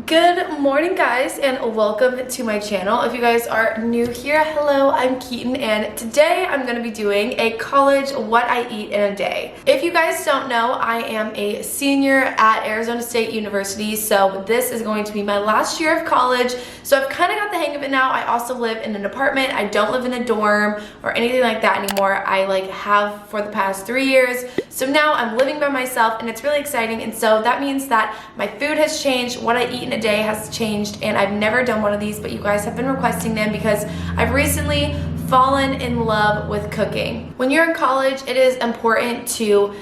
Good morning, guys, and welcome to my channel. If you guys are new here, hello, I'm Keaton, and today I'm going to be doing a college what I eat in a day. If you guys don't know, I am a senior at Arizona State University, so this is going to be my last year of college, so I've kind of got the hang of it now. I also live in an apartment. I don't live in a dorm or anything like that anymore. I have for the past 3 years, so now I'm living by myself, and it's really exciting, and so that means that my food has changed, what I eat in a day has changed, and I've never done one of these, but you guys have been requesting them because I've recently fallen in love with cooking. When you're in college, it is important to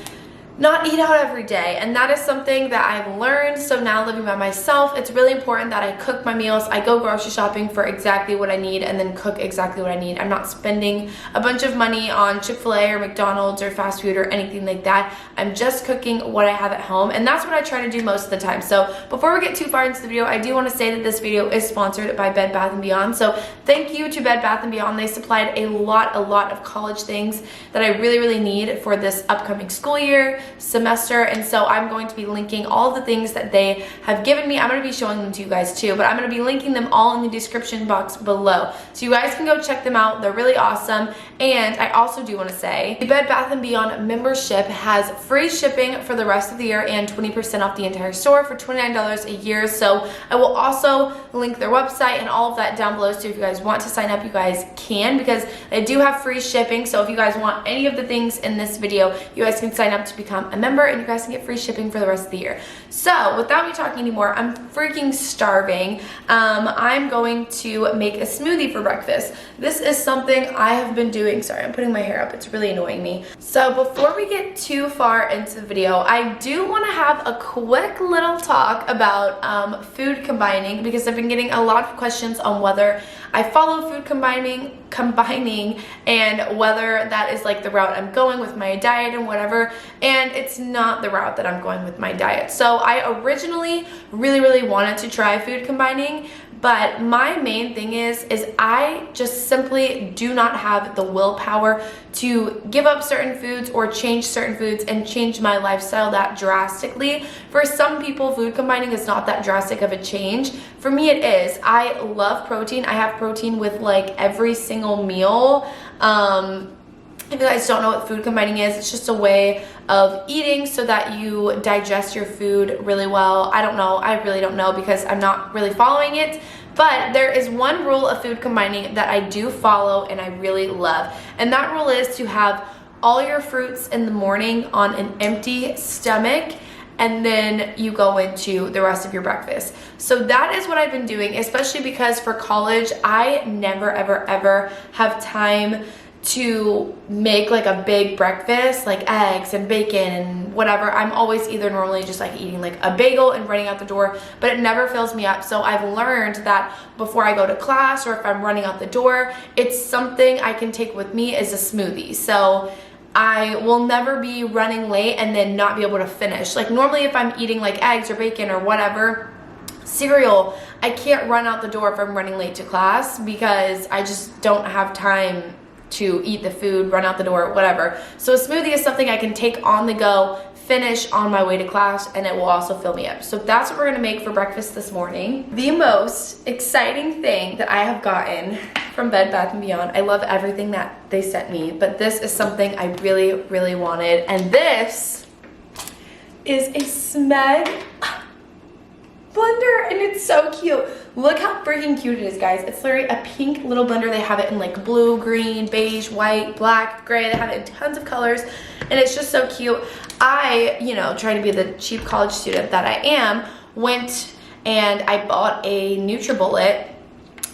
not eat out every day, and that is something that I've learned. So now living by myself, it's really important that I cook my meals. I go grocery shopping for exactly what I need and then cook exactly what I need. I'm not spending a bunch of money on Chick-fil-A or McDonald's or fast food or anything like that. I'm just cooking what I have at home, and that's what I try to do most of the time. So before we get too far into the video, I do want to say that this video is sponsored by Bed Bath & Beyond. So thank you to Bed Bath & Beyond. They supplied a lot of college things that I really need for this upcoming school year, semester, and so I'm going to be linking all the things that they have given me. I'm going to be showing them to you guys too, but I'm going to be linking them all in the description box below, so you guys can go check them out. They're really awesome. And I also do want to say the Bed Bath & Beyond membership has free shipping for the rest of the year and 20% off the entire store for $29 a year. So I will also link their website and all of that down below, so if you guys want to sign up, you guys can, because they do have free shipping. So if you guys want any of the things in this video, you guys can sign up to become a member, and you guys can get free shipping for the rest of the year. So without me talking anymore, I'm freaking starving. I'm going to make a smoothie for breakfast. This is something I have been doing. Sorry, I'm putting my hair up. It's really annoying me. So before we get too far into the video, I do want to have a quick little talk about food combining, because I've been getting a lot of questions on whether I follow food combining and whether that is like the route I'm going with my diet and whatever, and it's not the route that I'm going with my diet. So I originally really wanted to try food combining, but my main thing is I just simply do not have the willpower to give up certain foods or change certain foods and change my lifestyle that drastically. For some people, food combining is not that drastic of a change. For me, it is. I love protein. I have protein with like every single meal. If you guys don't know what food combining is, it's just a way of eating so that you digest your food really well. I don't know. I really don't know, because I'm not really following it. But there is one rule of food combining that I do follow and I really love. And that rule is to have all your fruits in the morning on an empty stomach, and then you go into the rest of your breakfast. So that is what I've been doing, especially because for college, I never ever have time to make like a big breakfast, like eggs and bacon and whatever. I'm always either normally just like eating like a bagel and running out the door, but it never fills me up. So I've learned that before I go to class, or if I'm running out the door, it's something I can take with me as a smoothie. So I will never be running late and then not be able to finish. Like normally if I'm eating like eggs or bacon or whatever, cereal, I can't run out the door if I'm running late to class, because I just don't have time to eat the food, run out the door, whatever. So a smoothie is something I can take on the go, finish on my way to class, and it will also fill me up. So that's what we're gonna make for breakfast this morning. The most exciting thing that I have gotten from Bed Bath & Beyond, I love everything that they sent me, but this is something I really wanted, and this is a Smeg blender, and it's so cute. Look how freaking cute it is, guys. It's literally a pink little blender. They have it in like blue, green, beige, white, black, gray. They have it in tons of colors, and it's just so cute. I, trying to be the cheap college student that I am, went and I bought a NutriBullet,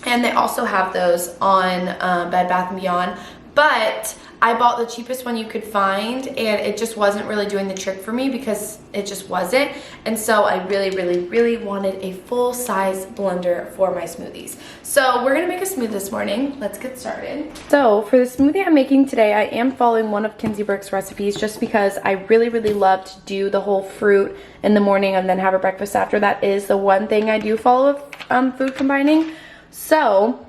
and they also have those on Bed Bath & Beyond, but I bought the cheapest one you could find, and it just wasn't really doing the trick for me, because it just wasn't. And so I really wanted a full-size blender for my smoothies. So we're gonna make a smoothie this morning. Let's get started. So for the smoothie I'm making today, I am following one of Kinsey Burke's recipes, just because I really love to do the whole fruit in the morning and then have a breakfast after. That is the one thing I do follow with food combining. So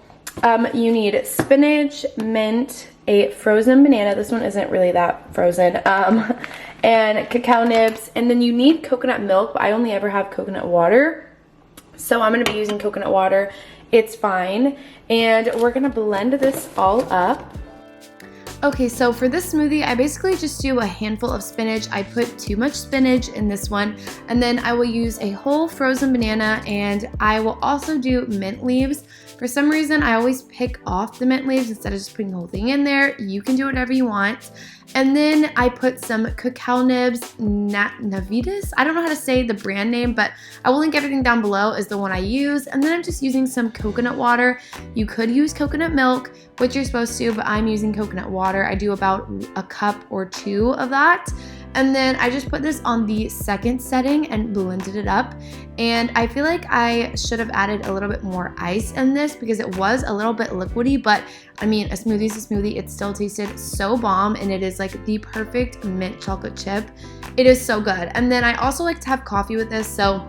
you need spinach, mint, a frozen banana. This one isn't really that frozen. And cacao nibs. And then you need coconut milk, but I only ever have coconut water. So I'm gonna be using coconut water. It's fine. And we're gonna blend this all up. Okay, so for this smoothie, I basically just do a handful of spinach. I put too much spinach in this one, and then I will use a whole frozen banana, and I will also do mint leaves. For some reason, I always pick off the mint leaves instead of just putting the whole thing in there. You can do whatever you want. And then I put some cacao nibs, Navitas. I don't know how to say the brand name, but I will link everything down below is the one I use. And then I'm just using some coconut water. You could use coconut milk, which you're supposed to, but I'm using coconut water. I do about a cup or two of that. And then I just put this on the second setting and blended it up. And I feel like I should have added a little bit more ice in this because it was a little bit liquidy, but I mean, a smoothie's a smoothie. It still tasted so bomb, and it is like the perfect mint chocolate chip. It is so good. And then I also like to have coffee with this, so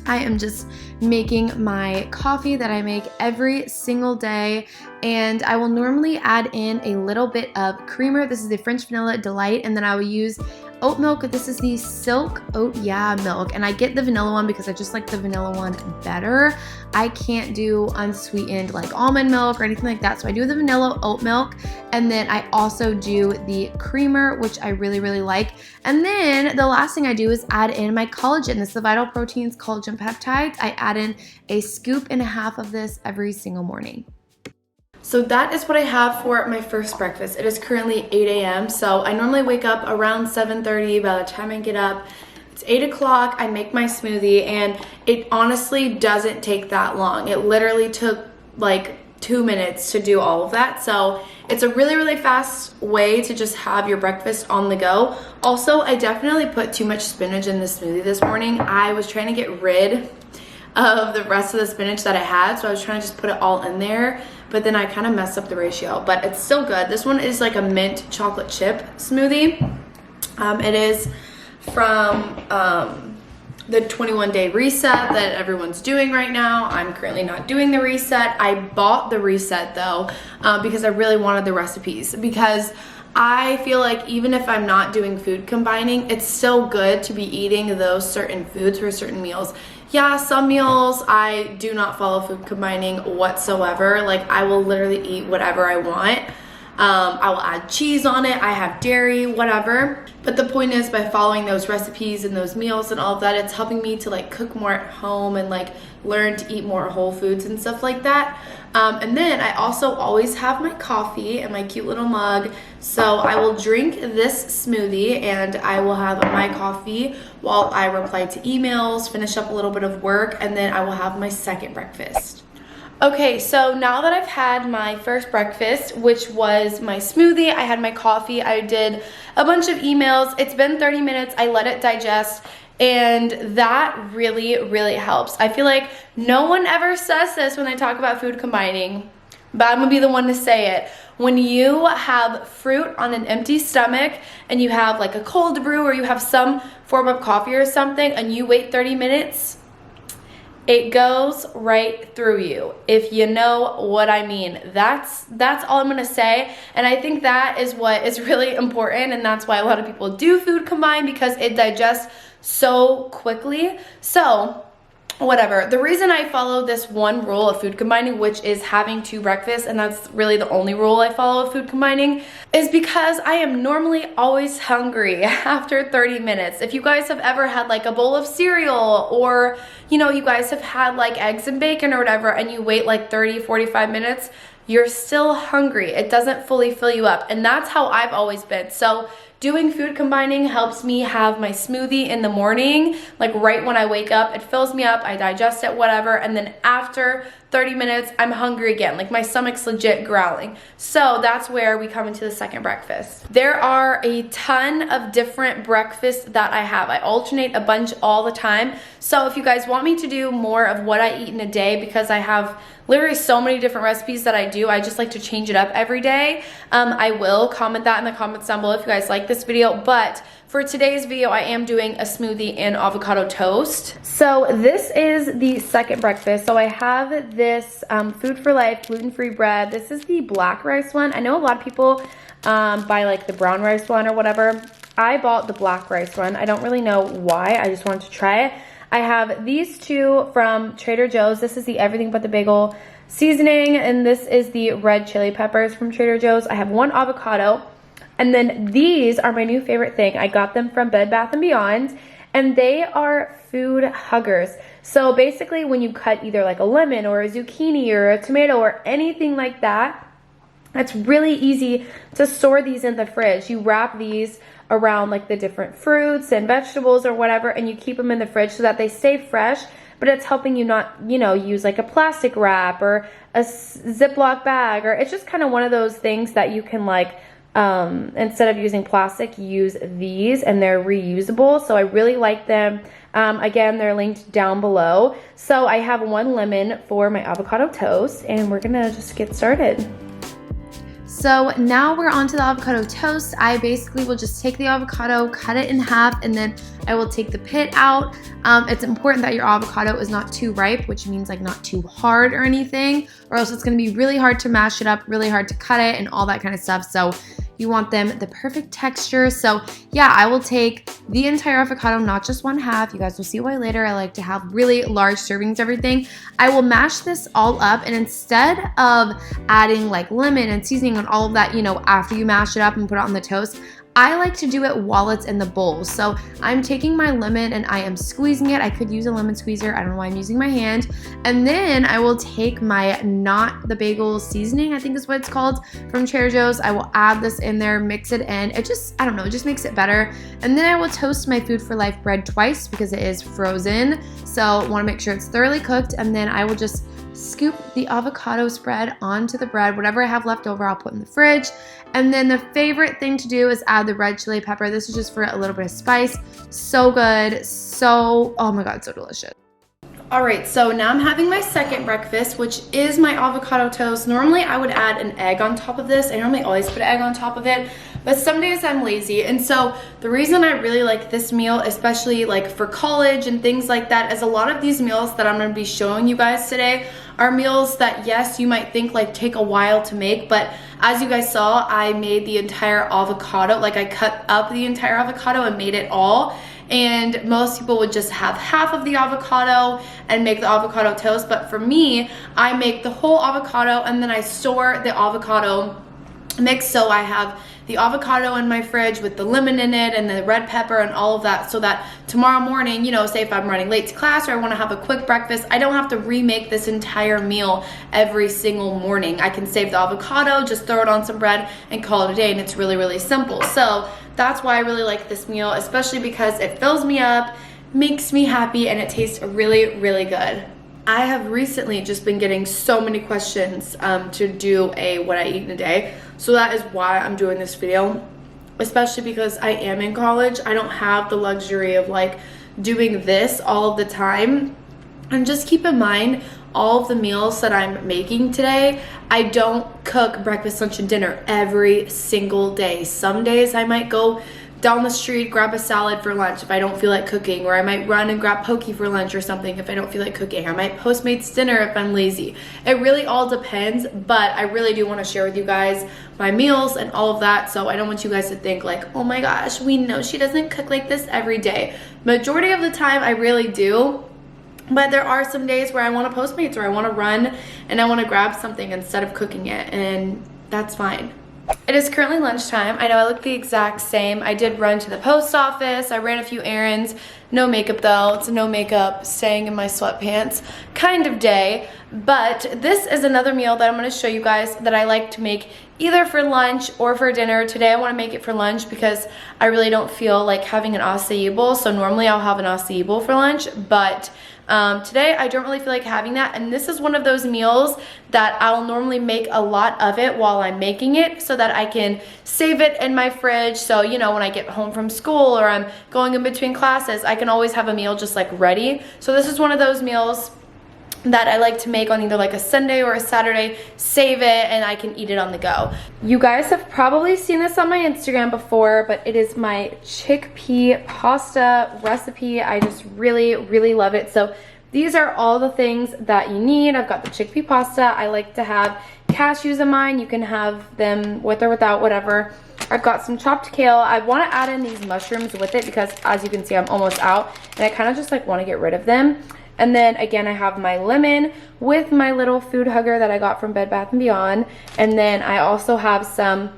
I am just making my coffee that I make every single day, and I will normally add in a little bit of creamer. This is the French Vanilla Delight, and then I will use oat milk. This is the Silk Oat Yeah milk, and I get the vanilla one because I just like the vanilla one better. I can't do unsweetened like almond milk or anything like that, so I do the vanilla oat milk, and then I also do the creamer, which I really, really like. And then the last thing I do is add in my collagen. This is the Vital Proteins collagen peptides. I add in a scoop and a half of this every single morning. So that is what I have for my first breakfast. It is currently 8 a.m. So I normally wake up around 7:30. By the time I get up, it's 8 o'clock. I make my smoothie, and it honestly doesn't take that long. It literally took like 2 minutes to do all of that. So it's a really, really fast way to just have your breakfast on the go. Also, I definitely put too much spinach in the smoothie this morning. I was trying to get rid of the rest of the spinach that I had, so I was trying to just put it all in there, but then I kind of messed up the ratio, but it's still good. This one is like a mint chocolate chip smoothie. It is from the 21-day reset that everyone's doing right now. I'm currently not doing the reset. I bought the reset though, because I really wanted the recipes, because I feel like even if I'm not doing food combining, it's still good to be eating those certain foods for certain meals. Yeah, some meals I do not follow food combining whatsoever. Like, I will literally eat whatever I want. I will add cheese on it. I have dairy, whatever. But the point is, by following those recipes and those meals and all of that, it's helping me to like cook more at home and like learn to eat more whole foods and stuff like that. And then I also always have my coffee in my cute little mug. So I will drink this smoothie and I will have my coffee while I reply to emails, finish up a little bit of work, and then I will have my second breakfast. Okay, so now that I've had my first breakfast, which was my smoothie, I had my coffee, I did a bunch of emails. It's been 30 minutes. I let it digest, and that really, really helps. I feel like no one ever says this when they talk about food combining, but I'm gonna be the one to say it. When you have fruit on an empty stomach and you have like a cold brew or you have some form of coffee or something and you wait 30 minutes, it goes right through you, if you know what I mean. That's all I'm gonna say. And I think that is what is really important, and that's why a lot of people do food combine, because it digests so quickly. So whatever. The reason I follow this one rule of food combining, which is having 2 breakfasts, and that's really the only rule I follow of food combining, is because I am normally always hungry after 30 minutes. If you guys have ever had like a bowl of cereal, or you know, you guys have had like eggs and bacon or whatever, and you wait like 30-45 minutes, you're still hungry. It doesn't fully fill you up, and that's how I've always been. So doing food combining helps me have my smoothie in the morning, like right when I wake up. It fills me up, I digest it, whatever, and then after 30 minutes, I'm hungry again. Like, my stomach's legit growling. So that's where we come into the second breakfast. There are a ton of different breakfasts that I have. I alternate a bunch all the time. So if you guys want me to do more of what I eat in a day, because I have literally so many different recipes that I do, I just like to change it up every day, I will comment that in the comments down below if you guys like this video. But for today's video, I am doing a smoothie and avocado toast. So this is the second breakfast. So I have this Food for Life gluten-free bread. This is the black rice one. I know a lot of people buy like the brown rice one or whatever. I bought the black rice one. I don't really know why. I just wanted to try it. I have these two from Trader Joe's. This is the Everything But the Bagel seasoning, and this is the red chili peppers from Trader Joe's. I have one avocado, and then these are my new favorite thing. I got them from Bed Bath & Beyond, and they are food huggers. So basically when you cut either like a lemon or a zucchini or a tomato or anything like that, it's really easy to store these in the fridge. You wrap these around like the different fruits and vegetables or whatever, and you keep them in the fridge so that they stay fresh, but it's helping you not, you know, use like a plastic wrap or a Ziploc bag, or it's just kind of one of those things that you can like, instead of using plastic, use these, and they're reusable. So I really like them. Again, they're linked down below. So I have one lemon for my avocado toast, and we're gonna just get started. So now we're on to the avocado toast. I basically will just take the avocado, cut it in half, and then I will take the pit out. It's important that your avocado is not too ripe, which means like not too hard or anything, or else it's gonna be really hard to mash it up, really hard to cut it, and all that kind of stuff. So you want them the perfect texture. So yeah, I will take the entire avocado, not just one half. You guys will see why later. I like to have really large servings of everything. I will mash this all up, and instead of adding like lemon and seasoning and all of that, you know, after you mash it up and put it on the toast, I like to do it while it's in the bowl. So I'm taking my lemon and I am squeezing it. I could use a lemon squeezer. I don't know why I'm using my hand. And then I will take my Not the Bagel seasoning, I think is what it's called, from Trader Joe's. I will add this in there, mix it in. It just, I don't know, it just makes it better. And then I will toast my Food for Life bread twice because it is frozen. So I want to make sure it's thoroughly cooked. And then I will just scoop the avocado spread onto the bread. Whatever I have left over, I'll put in the fridge. And then the favorite thing to do is add the red chili pepper. This is just for a little bit of spice. So good. So, oh my God, so delicious. All right, so now I'm having my second breakfast, which is my avocado toast. Normally I would add an egg on top of this. I normally always put an egg on top of it, but some days I'm lazy. And so the reason I really like this meal, especially like for college and things like that, is a lot of these meals that I'm gonna be showing you guys today are meals that, yes, you might think like take a while to make, but as you guys saw, I made the entire avocado, like I cut up the entire avocado and made it all. And most people would just have half of the avocado and make the avocado toast, but for me, I make the whole avocado and then I store the avocado mix. So I have the avocado in my fridge with the lemon in it and the red pepper and all of that, so that tomorrow morning, you know, say if I'm running late to class or I want to have a quick breakfast, I don't have to remake this entire meal every single morning. I can save the avocado, just throw it on some bread and call it a day, and it's really, really simple. So that's why I really like this meal, especially because it fills me up, makes me happy, and it tastes really, really good. I have recently just been getting so many questions to do a what I eat in a day. So that is why I'm doing this video, especially because I am in college. I don't have the luxury of like doing this all of the time. And just keep in mind, all of the meals that I'm making today, I don't cook breakfast, lunch, and dinner every single day. Some days I might go down the street, grab a salad for lunch if I don't feel like cooking, or I might run and grab poke for lunch or something if I don't feel like cooking. I might Postmates dinner if I'm lazy. It really all depends, but I really do want to share with you guys my meals and all of that, so I don't want you guys to think like, oh my gosh, we know she doesn't cook like this every day. Majority of the time I really do, but there are some days where I want to Postmates or I want to run and I want to grab something instead of cooking it, and that's fine. It is currently lunchtime. I know I look the exact same. I did run to the post office. I ran a few errands. No makeup though. It's a no makeup, staying in my sweatpants kind of day. But this is another meal that I'm going to show you guys that I like to make either for lunch or for dinner. Today I want to make it for lunch because I really don't feel like having an acai bowl. So normally I'll have an acai bowl for lunch, but today I don't really feel like having that, and this is one of those meals that I'll normally make a lot of it while I'm making it so that I can save it in my fridge. So, you know, when I get home from school or I'm going in between classes, I can always have a meal just like ready. So this is one of those meals that I like to make on either like a Sunday or a Saturday, save it, and I can eat it on the go. You guys have probably seen this on my Instagram before, but it is my chickpea pasta recipe. I just really, really love it. So these are all the things that you need. I've got the chickpea pasta. I like to have cashews in mine. You can have them with or without, whatever. I've got some chopped kale. I want to add in these mushrooms with it because as you can see, I'm almost out and I kind of just like want to get rid of them. And then again, I have my lemon with my little food hugger that I got from Bed Bath & Beyond. And then I also have some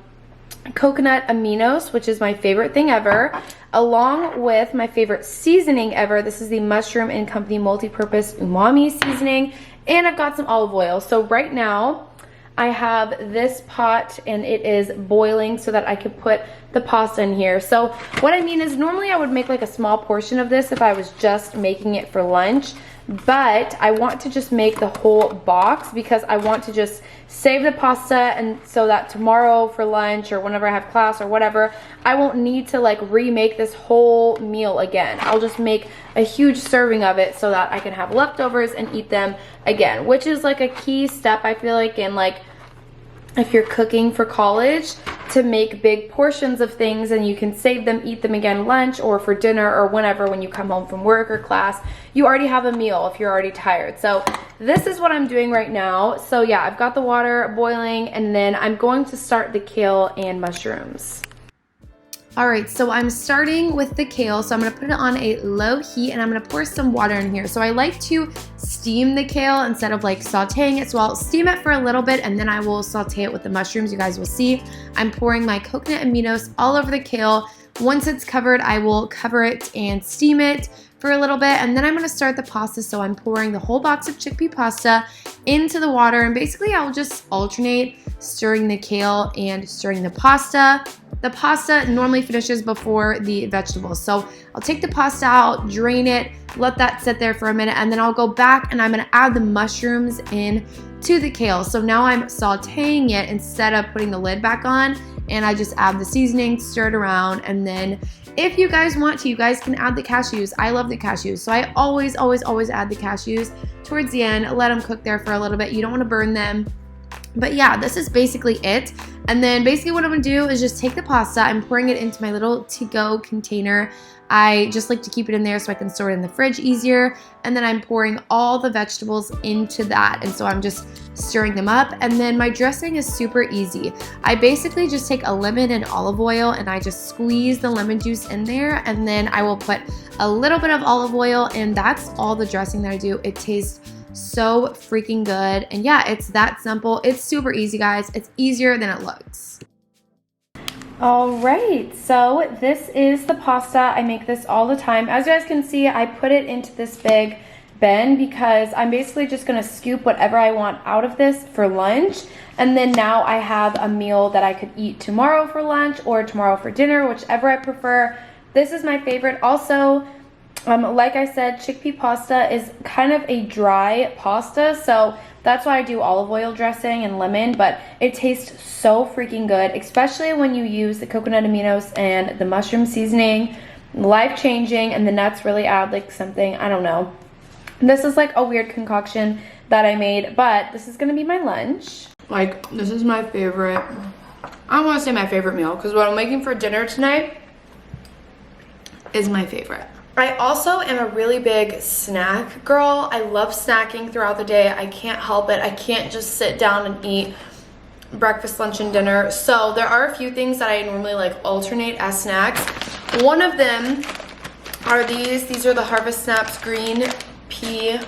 coconut aminos, which is my favorite thing ever, along with my favorite seasoning ever. This is the Mushroom & Company multi-purpose umami seasoning. And I've got some olive oil. So right now, I have this pot and it is boiling so that I could put the pasta in here. So what I mean is normally I would make like a small portion of this if I was just making it for lunch, but I want to just make the whole box because I want to just save the pasta and so that tomorrow for lunch or whenever I have class or whatever, I won't need to like remake this whole meal again. I'll just make a huge serving of it so that I can have leftovers and eat them again, which is like a key step I feel like in like if you're cooking for college, to make big portions of things and you can save them, eat them again lunch or for dinner or whenever when you come home from work or class. You already have a meal if you're already tired. So this is what I'm doing right now. So yeah, I've got the water boiling and then I'm going to start the kale and mushrooms. All right, so I'm starting with the kale. So I'm gonna put it on a low heat and I'm gonna pour some water in here. So I like to steam the kale instead of like sauteing it. So I'll steam it for a little bit and then I will saute it with the mushrooms. You guys will see. I'm pouring my coconut aminos all over the kale. Once it's covered, I will cover it and steam it for a little bit and then I'm gonna start the pasta. So I'm pouring the whole box of chickpea pasta into the water and basically I'll just alternate stirring the kale and stirring the pasta. The pasta normally finishes before the vegetables. So I'll take the pasta out, drain it, let that sit there for a minute, and then I'll go back and I'm gonna add the mushrooms in to the kale. So now I'm sauteing it instead of putting the lid back on, and I just add the seasoning, stir it around, and then if you guys want to, you guys can add the cashews. I love the cashews. So I always add the cashews towards the end, let them cook there for a little bit. You don't wanna burn them. But yeah, this is basically it. And then basically what I'm gonna do is just take the pasta, I'm pouring it into my little to-go container. I just like to keep it in there so I can store it in the fridge easier. And then I'm pouring all the vegetables into that. And so I'm just stirring them up. And then my dressing is super easy. I basically just take a lemon and olive oil and I just squeeze the lemon juice in there. And then I will put a little bit of olive oil and that's all the dressing that I do. It tastes so freaking good. And yeah, it's that simple. It's super easy, guys. It's easier than it looks. All right, so this is the pasta. I make this all the time. As you guys can see, I put it into this big bin because I'm basically just gonna scoop whatever I want out of this for lunch. And then now I have a meal that I could eat tomorrow for lunch or tomorrow for dinner, whichever I prefer. This is my favorite. Also, like I said, chickpea pasta is kind of a dry pasta, so that's why I do olive oil dressing and lemon, but it tastes so freaking good, especially when you use the coconut aminos and the mushroom seasoning. Life-changing, and the nuts really add like something, I don't know. This is like a weird concoction that I made, but this is gonna be my lunch. Like, this is my favorite, I don't wanna say my favorite meal, because what I'm making for dinner tonight is my favorite. I also am a really big snack girl. I love snacking throughout the day. I can't help it. I can't just sit down and eat breakfast, lunch, and dinner. So there are a few things that I normally like alternate as snacks. One of them are these. These are the Harvest Snaps Green Pea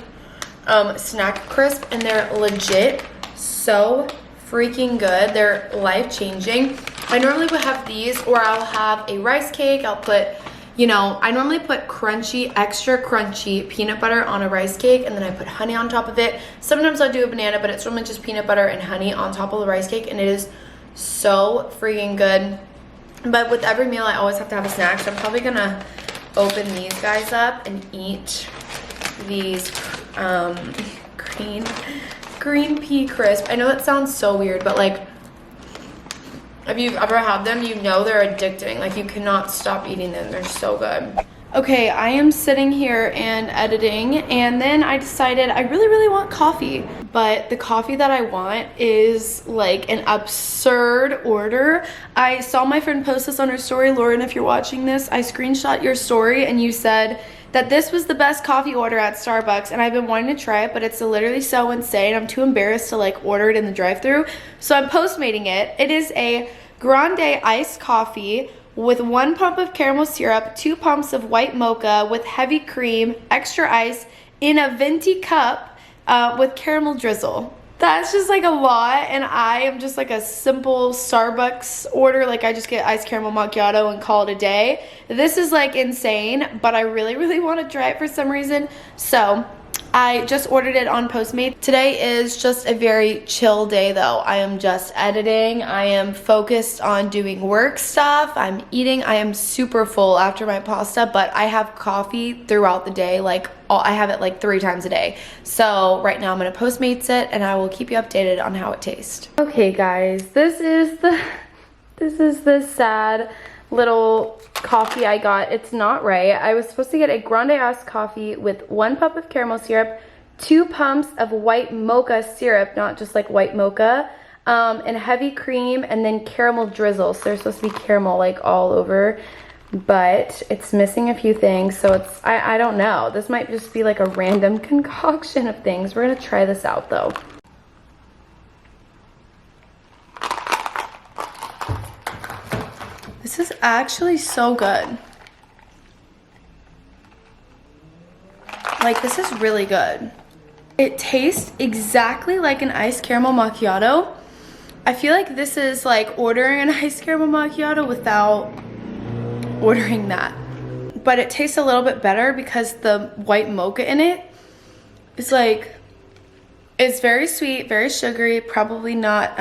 Snack Crisp, and they're legit so freaking good. They're life-changing. I normally would have these, or I'll have a rice cake. I'll put, you know, I normally put crunchy, extra crunchy peanut butter on a rice cake, and then I put honey on top of it. Sometimes I'll do a banana, but it's normally just peanut butter and honey on top of the rice cake, and it is so freaking good. But with every meal, I always have to have a snack, so I'm probably gonna open these guys up and eat these green pea crisp. I know that sounds so weird, but like, if you've ever had them, you know they're addicting. Like, you cannot stop eating them. They're so good. Okay, I am sitting here and editing, and then I decided I really want coffee. But the coffee that I want is like an absurd order. I saw my friend post this on her story. Lauren, if you're watching this, I screenshot your story and you said that this was the best coffee order at Starbucks, and I've been wanting to try it, but it's literally so insane. I'm too embarrassed to like order it in the drive-thru, so I'm Postmating it. It is a grande iced coffee with 1 pump of caramel syrup, 2 pumps of white mocha with heavy cream, extra ice in a venti cup with caramel drizzle. That's just like a lot, and I am just like a simple Starbucks order. Like I just get iced caramel macchiato and call it a day. This is like insane, but I really want to try it for some reason. So I just ordered it on Postmates. Today is just a very chill day though. I am just editing. I am focused on doing work stuff. I'm eating. I am super full after my pasta, but I have coffee throughout the day. Like I have it like 3 times a day. So right now I'm gonna Postmates it and I will keep you updated on how it tastes. Okay guys, this is the sad little coffee I got. It's not right. I was supposed to get a grande iced coffee with 1 pump of caramel syrup, 2 pumps of white mocha syrup, not just like white mocha, and heavy cream, and then caramel drizzle. So there's supposed to be caramel like all over, but it's missing a few things. So it's, I don't know. This might just be like a random concoction of things. We're gonna try this out though. This is actually so good. Like, this is really good. It tastes exactly like an iced caramel macchiato. I feel like this is like ordering an iced caramel macchiato without ordering that. But it tastes a little bit better because the white mocha in it is like, it's very sweet, very sugary, probably not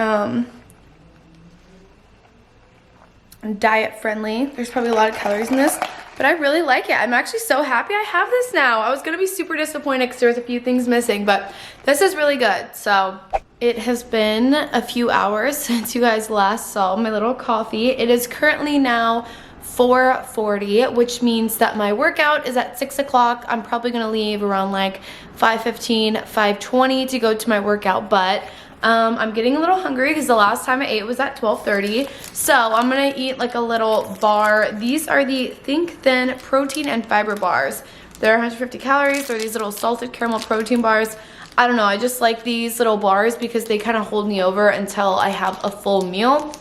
diet friendly. There's probably a lot of calories in this, but I really like it. I'm actually so happy I have this now. I was gonna be super disappointed because there was a few things missing, but this is really good. So it has been a few hours since you guys last saw my little coffee. It is currently now 4:40, which means that my workout is at 6 o'clock. I'm probably gonna leave around like 5:15, 5:20 to go to my workout, but I'm getting a little hungry because the last time I ate was at 12:30. So I'm gonna eat like a little bar. These are the Think Thin protein and fiber bars. They're 150 calories. They're these little salted caramel protein bars. I don't know, I just like these little bars because they kind of hold me over until I have a full meal.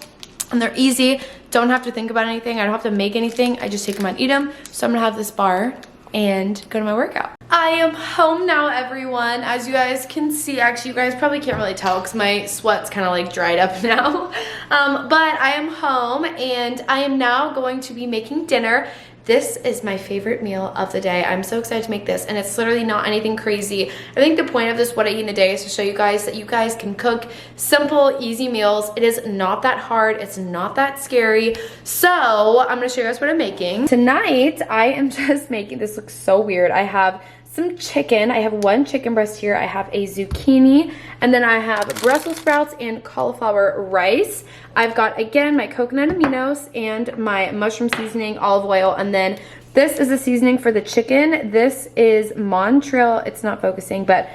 And they're easy, don't have to think about anything. I don't have to make anything. I just take them and eat them. So I'm gonna have this bar and go to my workout. I am home now, everyone. As you guys can see, actually you guys probably can't really tell because my sweat's kind of like dried up now. But I am home and I am now going to be making dinner. This is my favorite meal of the day. I'm so excited to make this, and it's literally not anything crazy. I think the point of this What I Eat in a Day is to show you guys that you guys can cook simple, easy meals. It is not that hard. It's not that scary. So I'm gonna show you guys what I'm making. Tonight, I am just making, this looks so weird. I have some chicken. I have 1 chicken breast here. I have a zucchini, and then I have Brussels sprouts and cauliflower rice. I've got, again, my coconut aminos and my mushroom seasoning, olive oil, and then this is the seasoning for the chicken. This is Montreal, it's not focusing, but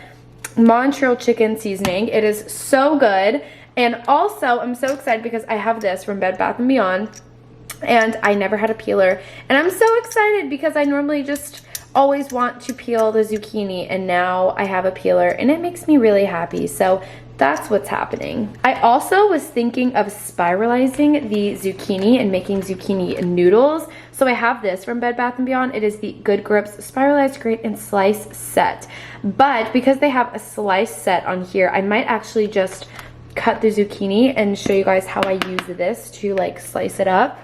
Montreal chicken seasoning. It is so good. And also, I'm so excited because I have this from Bed Bath & Beyond, and I never had a peeler. And I'm so excited because I normally just always want to peel the zucchini, and now I have a peeler and it makes me really happy. So that's what's happening. I also was thinking of spiralizing the zucchini and making zucchini noodles. So I have this from Bed Bath & Beyond. It is the Good Grips Spiralized Grate and Slice set. But because they have a slice set on here, I might actually just cut the zucchini and show you guys how I use this to like slice it up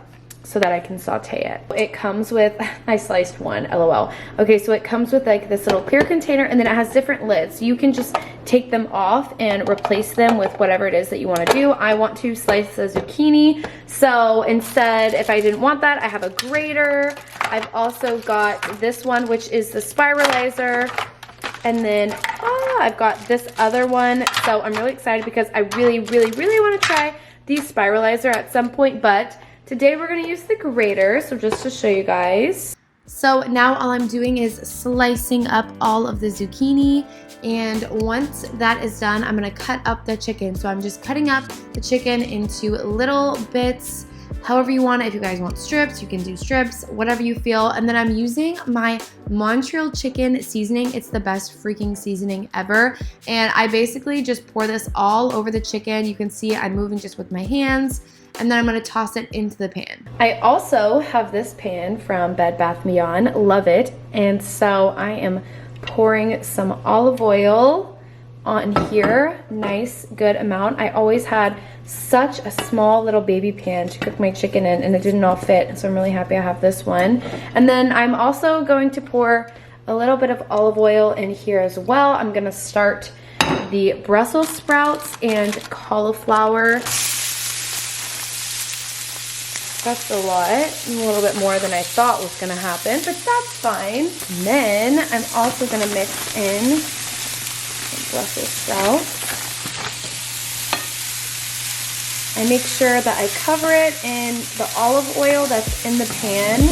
so that I can saute it. It comes with, I sliced 1, LOL. Okay, so it comes with like this little clear container, and then it has different lids. So you can just take them off and replace them with whatever it is that you want to do. I want to slice the zucchini. So instead, if I didn't want that, I have a grater. I've also got this one, which is the spiralizer. And then I've got this other one. So I'm really excited because I really want to try the spiralizer at some point, but today we're gonna use the grater, so just to show you guys. So now all I'm doing is slicing up all of the zucchini, and once that is done, I'm gonna cut up the chicken. So I'm just cutting up the chicken into little bits, however you want it. If you guys want strips, you can do strips, whatever you feel. And then I'm using my Montreal chicken seasoning. It's the best freaking seasoning ever. And I basically just pour this all over the chicken. You can see I'm moving just with my hands. And then I'm gonna toss it into the pan. I also have this pan from Bed Bath & Beyond, love it. And so I am pouring some olive oil on here, nice, good amount. I always had such a small little baby pan to cook my chicken in, and it didn't all fit, so I'm really happy I have this one. And then I'm also going to pour a little bit of olive oil in here as well. I'm gonna start the Brussels sprouts and cauliflower. That's a lot, a little bit more than I thought was gonna happen, but that's fine. And then I'm also gonna mix in some Brussels sprouts. I make sure that I cover it in the olive oil that's in the pan.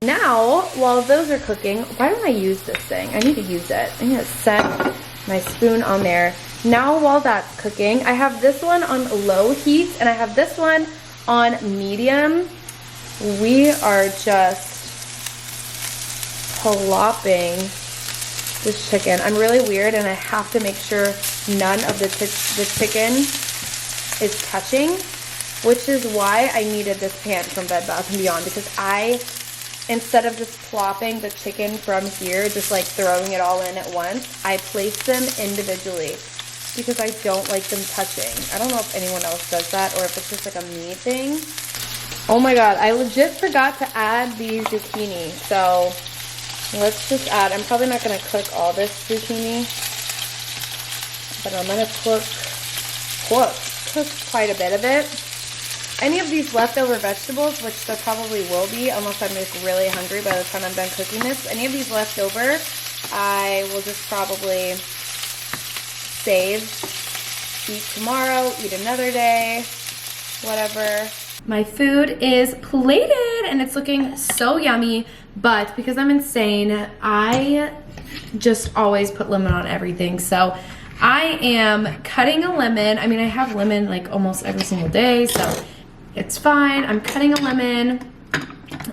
Now, while those are cooking, why don't I use this thing? I need to use it. I'm gonna set my spoon on there. Now, while that's cooking, I have this one on low heat and I have this one on medium. We are just plopping this chicken. I'm really weird and I have to make sure none of the chicken is touching, which is why I needed this pan from Bed Bath & Beyond, because instead of just plopping the chicken from here, just like throwing it all in at once, I place them individually because I don't like them touching. I don't know if anyone else does that or if it's just like a me thing. Oh my god, I legit forgot to add the zucchini. So let's just add, I'm probably not going to cook all this zucchini, but I'm going to cook quite a bit of it. Any of these leftover vegetables, which there probably will be unless I'm like really hungry by the time I'm done cooking this, any of these left over, I will just probably save, eat tomorrow, eat another day, whatever. My food is plated and it's looking so yummy, but because I'm insane, I just always put lemon on everything. So I am cutting a lemon. I mean, I have lemon like almost every single day, so it's fine. I'm cutting a lemon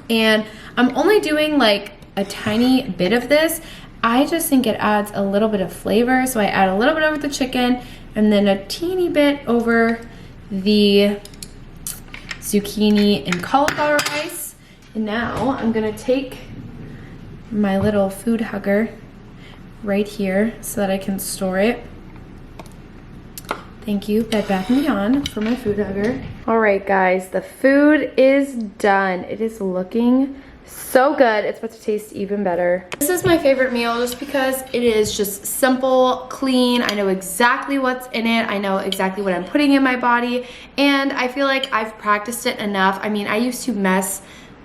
and I'm only doing like a tiny bit of this. I just think it adds a little bit of flavor. So I add a little bit over the chicken and then a teeny bit over the zucchini and cauliflower rice. And now I'm gonna take my little food hugger right here so that I can store it. Thank you, Bed Bath & Beyond, for my food hugger. All right, guys, the food is done. It is looking so good. It's about to taste even better. This is my favorite meal just because it is just simple, clean. I know exactly what's in it. I know exactly what I'm putting in my body. And I feel like I've practiced it enough. I mean, I used to mess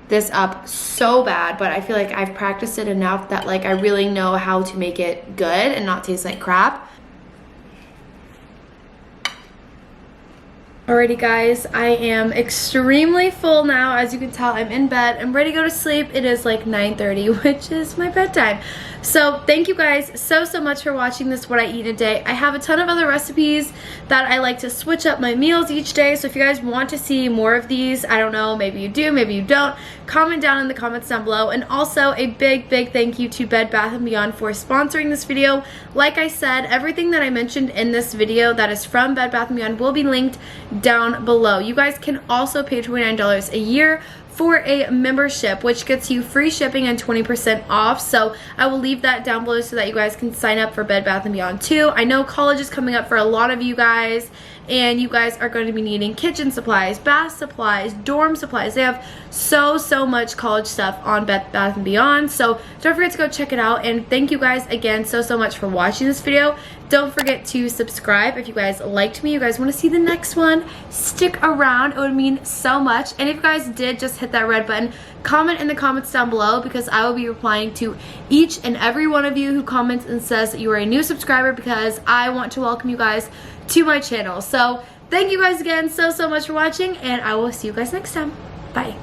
this up so bad, but I feel like I've practiced it enough that like I really know how to make it good and not taste like crap. Alrighty guys, I am extremely full now. As you can tell, I'm in bed. I'm ready to go to sleep. It is like 9:30, which is my bedtime. So thank you guys so much for watching this What I Eat in a Day. I have a ton of other recipes that I like to switch up my meals each day. So if you guys want to see more of these, I don't know, maybe you do, maybe you don't, comment down in the comments down below. And also a big thank you to Bed Bath & Beyond for sponsoring this video. Like I said, everything that I mentioned in this video that is from Bed Bath & Beyond will be linked down below. You guys can also pay $29 a year for a membership, which gets you free shipping and 20% off. So I will leave that down below so that you guys can sign up for Bed Bath & Beyond too. I know college is coming up for a lot of you guys, and you guys are going to be needing kitchen supplies, bath supplies, dorm supplies. They have so much college stuff on Bed Bath & Beyond, so don't forget to go check it out. And thank you guys again so much for watching this video. Don't forget to subscribe if you guys liked me. You guys want to see the next one, stick around. It would mean so much. And if you guys did, just hit that red button. Comment in the comments down below because I will be replying to each and every one of you who comments and says that you are a new subscriber, because I want to welcome you guys to my channel. So thank you guys again so much for watching, and I will see you guys next time. Bye.